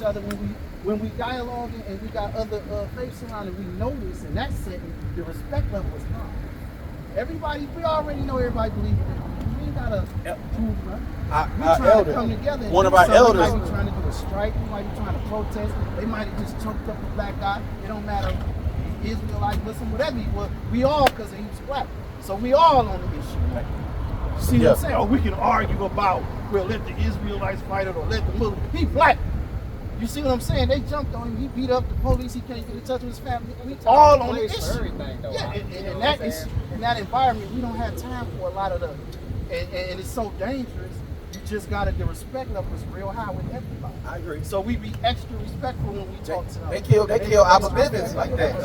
other, when we dialogue and we got other faiths around and we know this, and that's setting, the respect level is high. Everybody, we already know everybody believes in it. We ain't gotta prove nothing. We trying to come together. One of our elders. They might be trying to do a strike. They might be trying to protest. They might have just choked up a black guy. It don't matter. Israelite, listen, whatever he was. We all, because he was black. So we all on the issue. Right? See what I'm saying? Oh, we can argue about, well, let the Israelites fight it or let the Muslims. He black. You see what I'm saying? They jumped on him. He beat up the police. He can't get in touch with his family. We all on the issue. Yeah, in that environment, we don't have time for a lot of the, and it's so dangerous. You just got to, the respect level is real high with everybody. I agree. So we be extra respectful when we talk to them. They kill our business like that. I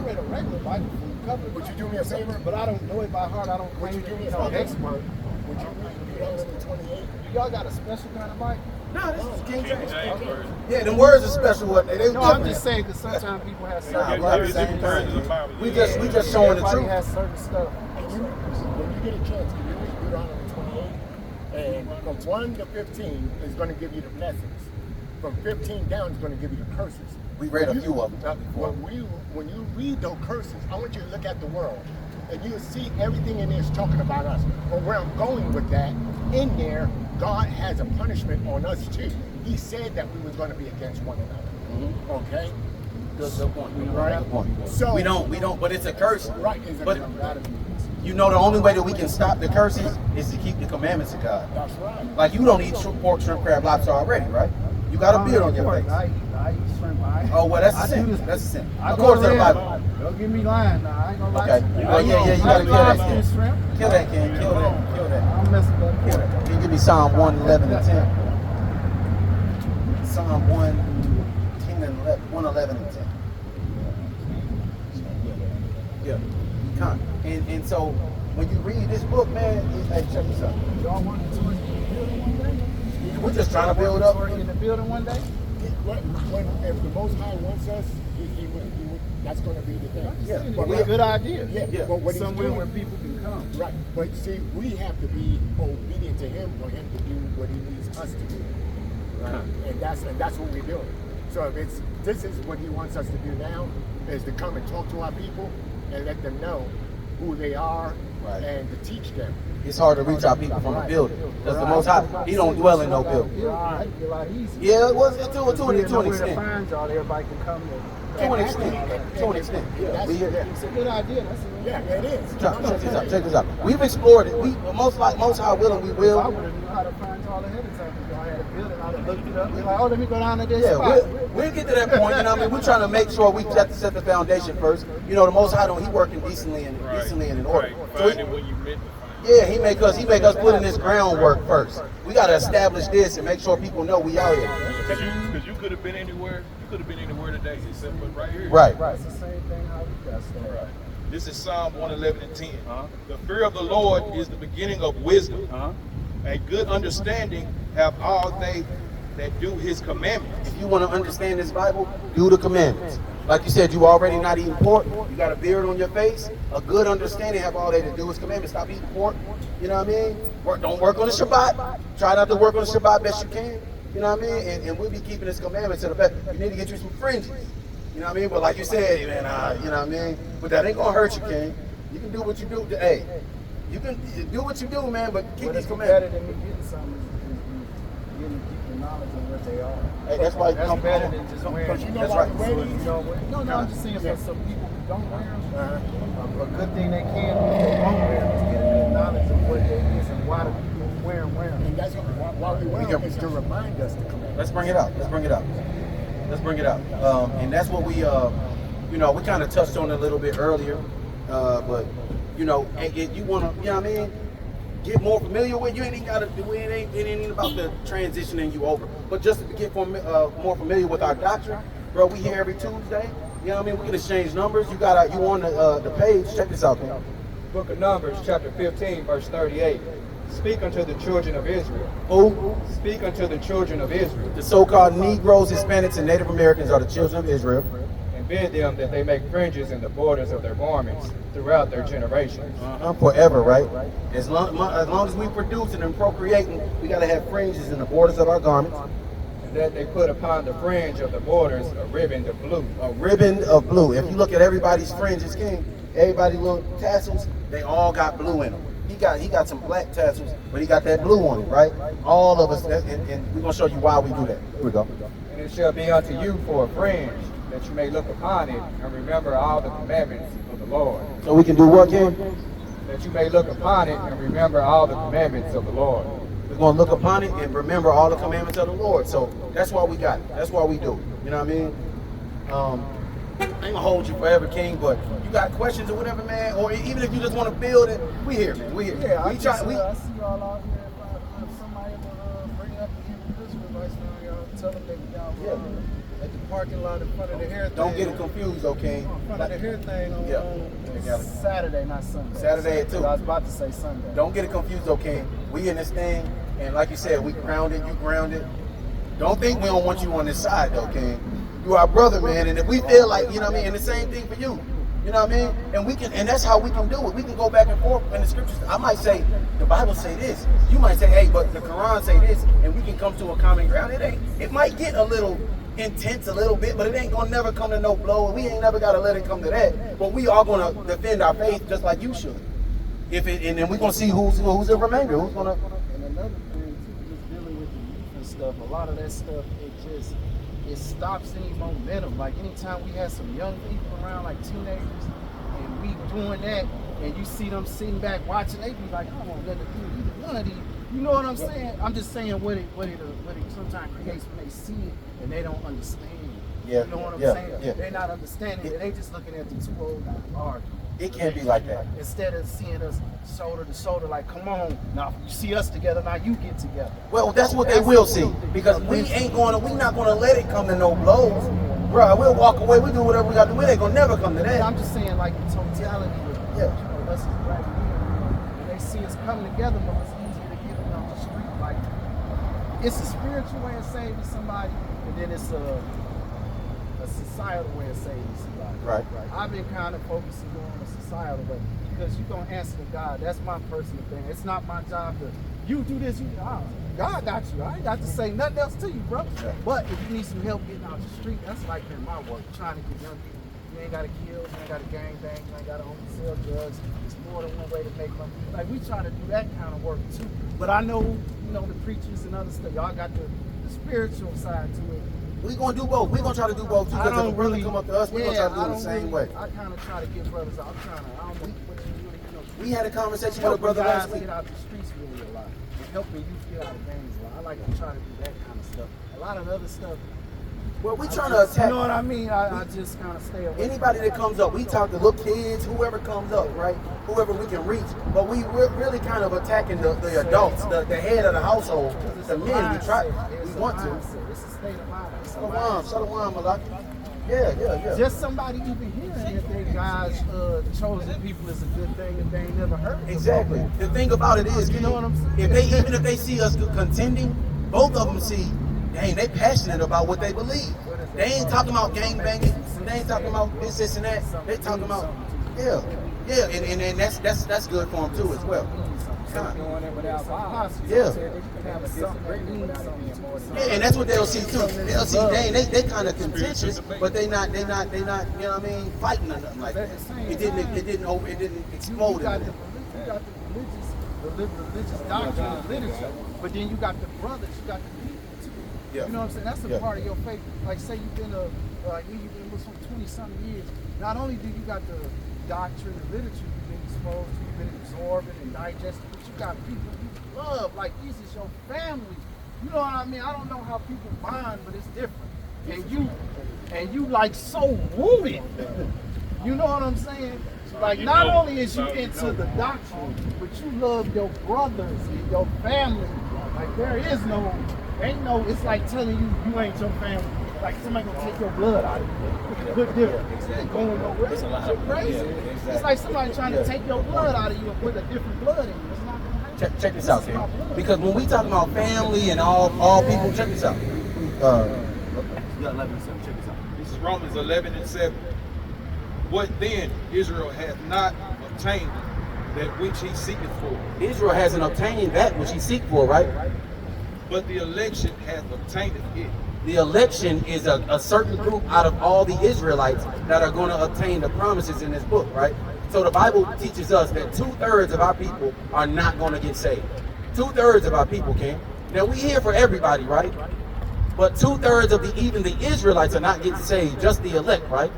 read a regular Bible from the cover. Would you do me a favor? But I don't know it by heart. I don't claim Would you do me to a be favor? expert. Would you read Exodus 28? Y'all got a special kind of Bible? No, this is King James. Yeah, them words are special. No, I'm just saying because sometimes people have certain we just showing the truth. Has certain stuff. And when you get a chance, can you read Deuteronomy 28? And from 1 to 15 is going to give you the blessings. From 15 down is going to give you the curses. We read a few of them. When you read those curses, I want you to look at the world. And you'll see everything in there is talking about us. But where I'm going with that, in there, God has a punishment on us too. He said that we was going to be against one another. Okay? Good point. Right? So we don't, but it's a curse. Right. But you know, the only way that we can stop the curses is to keep the commandments of God. That's right. Like you don't eat pork, shrimp, crab, lobster already, right? You got a beard on your face. I eat shrimp. Oh, well, that's a sin. That's a sin. Of course, everybody. Don't get me lying now. I ain't gonna lie Okay. to you. Oh, yeah, you gotta kill that kid. Shrimp. Kill that kid. Kill that. I'm messing up. Kill that. Can you give me Psalm 111 and 10? Psalm 110 and 111 and 10. Yeah. And so when you read this book, man, hey, check this out. Y'all want to tour in the building one day? We're just trying to build up. In the building one day? If the Most High wants us, he would, that's going to be the thing. Yeah, but it's a good idea. Yeah. But what somewhere he's doing, where people can come. Right. But see, we have to be obedient to him for him to do what he needs us to do. Right. And that's what we're doing. So if this is what he wants us to do now, is to come and talk to our people and let them know who they are and to teach them. It's hard to reach out people from a building because the Most High, he don't dwell in no building. Right. A lot easier. Yeah, it was to an extent. Everybody can come To an extent. Yeah. It's a good idea. Yeah, it is. Check this out. We've explored it. We most high willing, we will. I would have known how to find all ahead of time. If y'all had a building, I'd have looked it up. Be like, oh, let me go down to this spot. We'll get to that point. You know what I mean? We're trying to make sure we set the foundation first. You know, the Most High he working decently and in order. So he make us put in this groundwork first. We got to establish this and make sure people know we out here. Because you could have been anywhere. You could have been anywhere today, except for right here. Right. It's the same thing how we got started. Right. This is Psalm 111 and 10. The fear of the Lord is the beginning of wisdom. A good understanding have all they that do his commandments. If you want to understand this Bible, do the commandments. Like you said, you already not eating pork. You got a beard on your face. A good understanding have all they to do his commandments. Stop eating pork. You know what I mean? Don't work on the Shabbat. Try not to work on the Shabbat best you can. You know what I mean? And we'll be keeping his commandments to the best. You need to get you some fringes. You know what I mean? But like you said, man, you know what I mean? But that ain't gonna hurt you, King. You can do what you do. Hey, you can do what you do, man, but keep these commandments. Better than me getting something is getting deeper knowledge of what they are. Hey, that's why That's better than just wearing. Because you know That's about right. the weddings. No, I'm just saying for some people who don't wear them, a good thing they can do if they don't wear them is get a good knowledge of what it is and why the people who wear them wear them. And that's why we wear them, is to remind us to come in. Let's bring it out. And that's what we, we kind of touched on it a little bit earlier. But, you want to, you know what I mean? Get more familiar with you. Ain't got to do it. Ain't even about the transitioning you over. But just to get more familiar with our doctrine, bro, we here every Tuesday. You know what I mean? We can exchange numbers. You on the page. Check this out, man. Book of Numbers, chapter 15, verse 38. Speak unto the children of Israel. Who? Speak unto the children of Israel. The so-called Negroes, Hispanics, and Native Americans are the children of Israel. And bid them that they make fringes in the borders of their garments throughout their generations. Forever, right? As long as we producing and procreating, we got to have fringes in the borders of our garments. and that they put upon the fringe of the borders a ribbon of blue. A ribbon of blue. If you look at everybody's fringes, King, everybody's little tassels, they all got blue in them. He got some black tassels, but he got that blue on it, right? All of us, and we're gonna show you why we do that. Here we go. And it shall be unto you for a fringe, that you may look upon it and remember all the commandments of the Lord. So we can do what, King? That you may look upon it and remember all the commandments of the Lord. We're gonna look upon it and remember all the commandments of the Lord. So that's why we got it. That's why we do it. You know what I mean? I ain't gonna hold you forever, King, but you got questions or whatever, man, or even if you just want to build it, we here, man. We here. Yeah, I we try. see y'all out here. If somebody ever bring up the Hebrew Israelites now, y'all tell them they be down at the parking lot in front of the hair thing. Don't get it confused, okay? In front of the hair thing on Saturday, not Sunday. Saturday at 2. I was about to say Sunday. Don't get it confused, okay? We in this thing, and like you said, we grounded, you grounded. Don't think we don't want you on this side, though, King. You our brother, man, and if we feel like, you know what I mean, and the same thing for you. You know what I mean? And we can, and that's how we can do it. We can go back and forth in the scriptures. I might say, the Bible say this. You might say, hey, but the Quran say this, and we can come to a common ground. It might get a little intense a little bit, but it ain't gonna never come to no blow. We ain't never gotta let it come to that. But we are gonna defend our faith just like you should. And then we're gonna see who's the remainder. Who's gonna. And another thing too, just dealing with the youth and stuff. A lot of that stuff, it stops any momentum. Like anytime we have some young people around, like teenagers, and we doing that, and you see them sitting back watching, they be like, I don't want nothing to do with either one of these. You know what I'm saying? I'm just saying what it sometimes creates when they see it and they don't understand. Yeah. You know what I'm Yeah. saying? Yeah. They're not understanding it. They just looking at the two old guys arguing. It can't be like that. Instead of seeing us shoulder to shoulder, like, come on, now you see us together, now you get together. Well, that's what they will see, because we not gonna let it come to no blows, bro. We'll walk away. We do whatever we gotta do. It ain't gonna never come to that. I'm just saying, like, the totality of us as black men, when they see us coming together, but it's easier to get them off the street. Like, it's a spiritual way of saving somebody, and then it's a societal way of saving somebody. Right. I've been kind of focusing more on the societal way, because you're going to answer to God. That's my personal thing. It's not my job to, you do this, God got you. I ain't got to say nothing else to you, bro. But if you need some help getting out the street, that's like been my work, trying to get young people. You ain't got to kill, you ain't got to gang bang, you ain't got to only sell drugs. It's more than one way to make money. Like, we try to do that kind of work too. But I know, the preachers and other stuff, y'all got the spiritual side to it. We gonna do both. We gonna try to do both too. Because if a brother come up to us, we gonna try to do it the same way. I kind of try to get brothers out. I don't know what you really. We had a conversation with a brother last week. Get out the streets really a lot. And helping youth get out of gangs a lot. I like to try to do that kind of stuff. A lot of the other stuff. Well, we trying to attack. You know what I mean? I just kind of stay away. Anybody that comes up, we talk to little kids, whoever comes up, right? Whoever we can reach. But we're really kind of attacking the adults, the head of the household, the men. We want to. It's a state of mind. Shalom, Malak. Yeah. Just somebody even hearing that they God's chosen people is a good thing that they ain't never heard. Exactly. The thing about it is, You know what I'm saying? even if they see us contending, both of them see, dang, they passionate about what they believe. They ain't talking about gang banging. They ain't talking about this and that. They talking about, and that's good for them too as well. Doing it without violence. Yeah. Yeah, and that's what they'll see too. They'll see, dang, they kind of contentious, but they not, you know what I mean, fighting or nothing like that. It didn't explode. You got the religious doctrine and literature, but then you got the brothers, you got the people too. Yeah. You know what I'm saying? That's a part of your faith. Like, say you've been you've been Muslim 20-something years. Not only do you got the doctrine and literature you've been exposed to, you've been absorbing and digesting, but you got people you love. Like, these is your family. You know what I mean? I don't know how people bond, but it's different. And you like so rooted. You know what I'm saying? Like, not only is you into the doctrine, but you love your brothers and your family. Like, there is it's like telling you ain't your family. Like, somebody gonna take your blood out of you. Good difference. It's going nowhere. It's crazy. Exactly. It's like somebody trying to take your blood out of you and put a different blood in you. It's not gonna happen. Check this out, King. Because when we talk about family and all people, check this out. You got 11 7. Check this out. This is Romans 11:7. What then Israel hath not obtained, that which he seeketh for. Israel hasn't obtained that which he seek for, right? but the election hath obtained it. The election is a certain group out of all the Israelites that are going to obtain the promises in this book, right? So the Bible teaches us that 2/3 of our people are not going to get saved. 2/3 of our people can. Now we here for everybody, right? But 2/3 of even the Israelites are not getting saved, just the elect, right?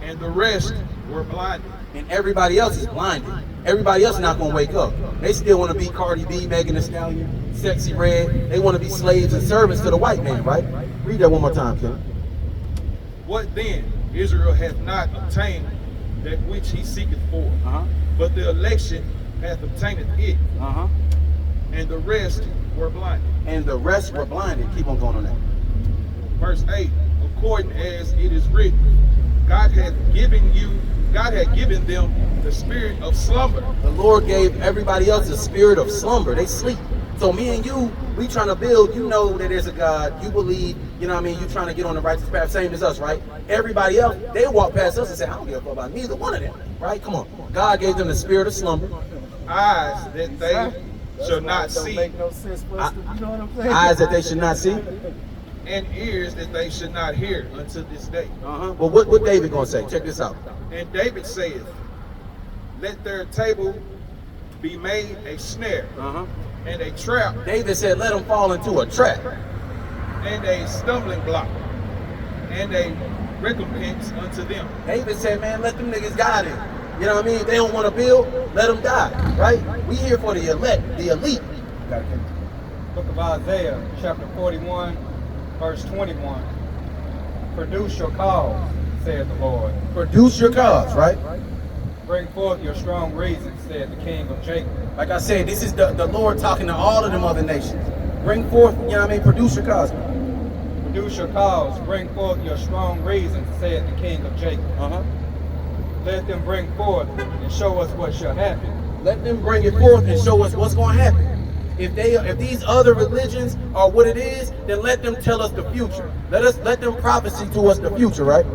And the rest were blinded. And everybody else is blinded. Everybody else not gonna wake up. They still want to be Cardi B, Megan Thee Stallion, Sexy Red. They want to be slaves and servants to the white man, right? Read that one more time, Ken. What then? Israel hath not obtained that which he seeketh for, but the election hath obtained it, and the rest were blinded. And the rest were blinded. Keep on going on that. Verse 8, according as it is written, God had given them the spirit of slumber. The Lord gave everybody else a spirit of slumber. They sleep. So me and you, we trying to build. You know that there's a God. You believe. You know what I mean? You trying to get on the righteous path, same as us, right? Everybody else, they walk past us and say, I don't give a fuck about neither one of them, right? Come on. God gave them the spirit of slumber. Eyes that they shall not see. Make no sense for us to, you know what I'm saying? Eyes that they should not see. And ears that they should not hear unto this day. Well, what David gonna say? Check this out. And David saith, let their table be made a snare, and a trap, David said, let them fall into a trap. and a stumbling block, and a recompense unto them. David said, man, let them niggas die then. You know what I mean? If they don't want to build, let them die, right? We here for the elect, the elite. Book of Isaiah, chapter 41, verse 21. Produce your cause, saith the Lord. Produce your cause, right? Bring forth your strong reasons, said the King of Jacob. Like I said, this is the Lord talking to all of them other nations. Bring forth, you know what I mean? Produce your cause. Produce your cause, bring forth your strong reasons, said the King of Jacob. Let them bring forth and show us what shall happen. Let them bring it forth and show us what's going to happen. If these other religions are what it is, then let them tell us the future. Let them prophecy to us the future, right?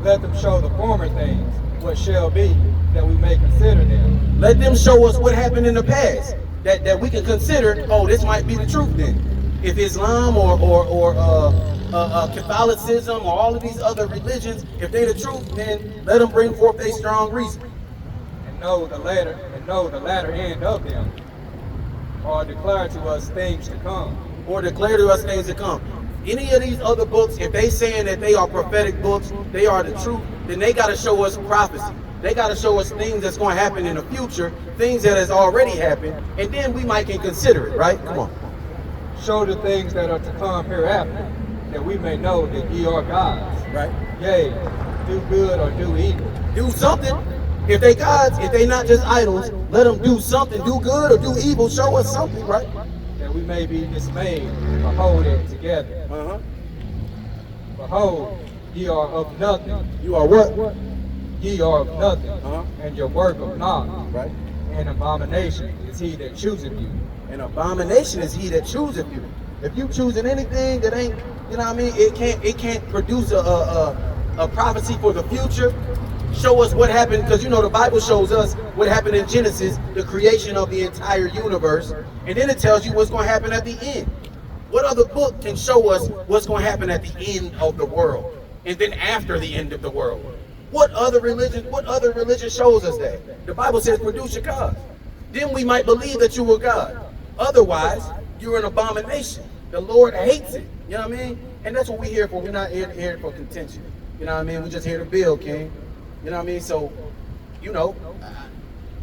Let them show the former things, what shall be, that we may consider them. Let them show us what happened in the past, that we can consider, oh, this might be the truth then. If Islam or Catholicism or all of these other religions, if they the truth, then let them bring forth a strong reason. And know the latter end of them, or declare to us things to come. Or declare to us things to come. Any of these other books, if they saying that they are prophetic books, they are the truth, then they got to show us prophecy. They got to show us things that's going to happen in the future, things that has already happened, and then we might can consider it, right? Come on. Show the things that are to come hereafter, that we may know that ye are gods. Right. Yea, do good or do evil. Do something. If they gods, if they not just idols, let them do something. Do good or do evil. Show us something, right? That we may be dismayed, behold it together. Behold, ye are of nothing. You are what? Ye are of nothing, and your work of naught. Right. An abomination is he that chooseth you. An abomination is he that chooseth you. If you choosing anything that ain't, you know what I mean, it can't produce a prophecy for the future. Show us what happened, because you know the Bible shows us what happened in Genesis, the creation of the entire universe, and then it tells you what's going to happen at the end. What other book can show us what's going to happen at the end of the world, and then after the end of the world? What other religion shows us that? The Bible says, produce your cause. Then we might believe that you were God. Otherwise, you're an abomination. The Lord hates it. You know what I mean? And that's what we're here for. We're not here for contention. You know what I mean? We're just here to build, King. You know what I mean? So, you know,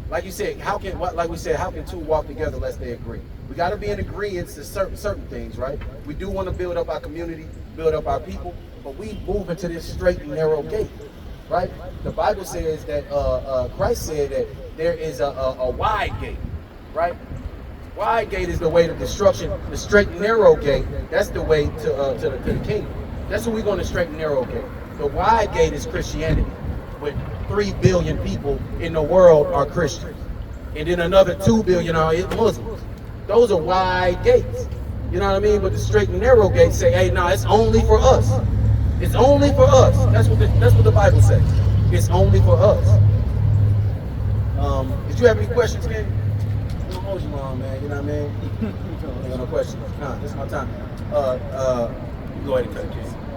like you said, how can two walk together unless they agree? We got to be in agreement to certain things, right? We do want to build up our community, build up our people, but we move into this straight and narrow gate, right? The Bible says that Christ said that there is a wide gate, right? Wide gate is the way to destruction. The straight and narrow gate, that's the way to the kingdom. That's what we're going to straight and narrow gate. The wide gate is Christianity, with 3 billion people in the world are Christians, and then another 2 billion are Muslims. Those are wide gates. You know what I mean? But the straight and narrow gates say, hey, no, it's only for us. It's only for us. That's what the Bible says. It's only for us. Did you have any questions, man? Don't hold your mom, man. You know what I mean? got no questions? Nah, this is my time. You go ahead and cut it, King.